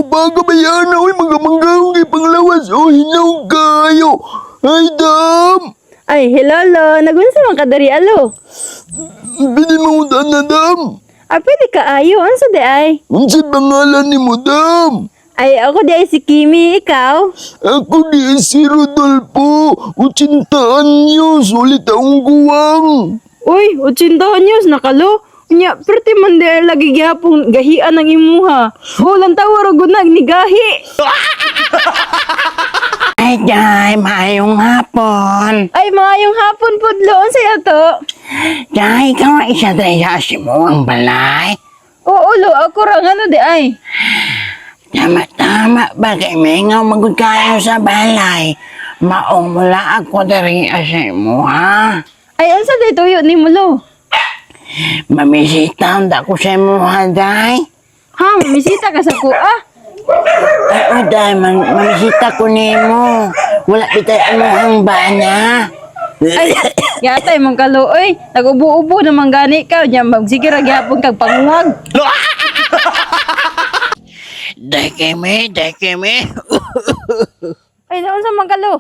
baga bayan na, mga manggaong kay panglawas, hilaw kayo. Ay, dam! Ay, hello, lo. Nagunsa man ka dari, alo. Bili mo na, dam. Ay, pwede ka ayo. Ansa di ay? Unsa pangalan ni mo, dam? Ay, ako di ay si Kimi, ikaw. Ako di si Rodolfo, 80 anyos, ulit ang guwang. Uy, 80 anyos, nakalo. Nya, perti man di ay lagi gyapon gahian ng imuha. Lang tawar og nag ni gahi. Ay, Day, maayong hapon. Ay, maayong hapon po, loon sa to. Day, ikaw ang isa tayo sa mo ang balay. Oo, lo, ako ra nga di ay. Tama-tama, bagay may nga magod kayo sa balay. Maong mula ako dari sa mo, ha? Ay, ansa di tuyo ni mo, lo? Mamisita ko sa mo, ha, Day? Ha, misita ka sa kuha. Oo, Day, mamisita ko ni mo. Wala bitay mo ang bana. Ay, yatay mong kalo, oy. Nag-ubo-ubo naman gani ka. Nya, sige ra gyapon kag panguwag. Day keme. Ay, naon sa mga kalo?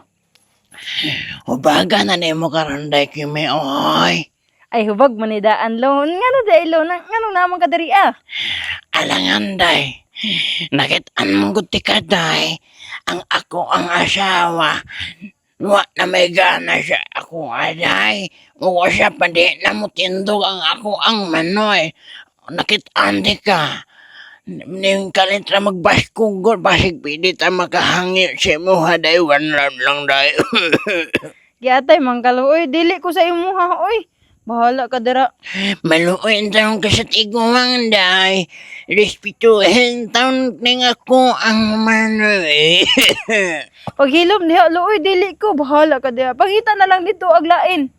Ubaga na ni mo karon, Day keme, oy. Ay, hubag manidaan, lo. Ngano day, lo? Ngano naman ka dari, ah? Alangan, Day. Nakitaan mong guti ka, Day. Ang ako ang asawa. Wa na may gana siya ako, Day. Uwa siya pa di na mo tindog ang ako ang manoy. Nakitaan di ka. Ning kalitra magbaskugol, basig pili ta makahangi si mo, ha, Day. One round lang, Day. Yatay, mga kalo, oy. Dili ko sa imuha, oy. Bahala ka dira. Maluoy taon ka sa tiguang, Day. Respetuhin taon ning ako ang manoy. Paghilom diha, lo, oy. Dili ko. Bahala ka dira. Pangita na lang dito, aglain.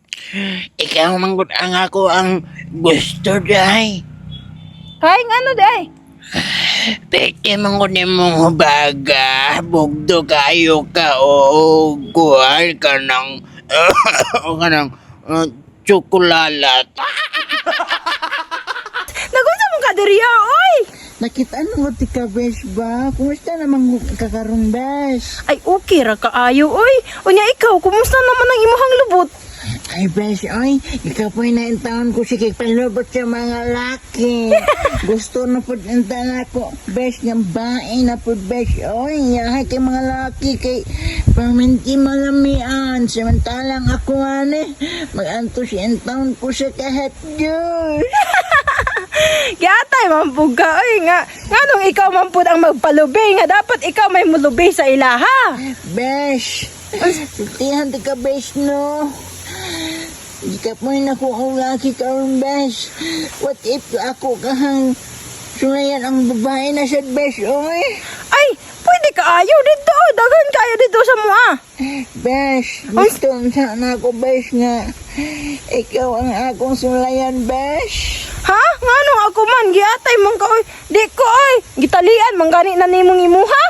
Ikaw manggod ang ako ang gusto, Day. Kaing ano, day? Pwede manggod ni mong hubaga. Bugdo kayo ka o kuhal ka ng tsokolalat. Nagunsa mo ka diri, oy. Nakita mo ti ka, Besh ba? Kumusta namang kakaroon, Besh? Ay, okay ra kaayo, oy. Unya ikaw, kumusta naman ang imuhang lubot? Ay, Besh, oy, ikaw po'y naintaon ko sige palubot sa mga laki. Gusto na po intaon ako, Besh, ng bae na po, Besh, oy. Yahay kay mga laki, kay paminti malamian. Samantalang ako, mag-anto si intaon ko sa kahit Diyos. Yatay, mampug ka, oy. Nganong ikaw mampud ang magpalubi, nga dapat ikaw may mulubi sa ilaha. Besh, sutihan ka, Besh, no? Di ka po na ko ang laki karon, Besh. What if ako kahang sungayan ang babae na siya, Besh, oy? Ay, pwede ka ayaw dito. Dagan kayo dito sa mua. Besh, gusto sana ako, Besh, nga ikaw ang akong sulayan, Besh. Ha? Nganong ako man, giatay mong ka, oy. Di ko, oy. Gitalian, manggani na nimong imuha.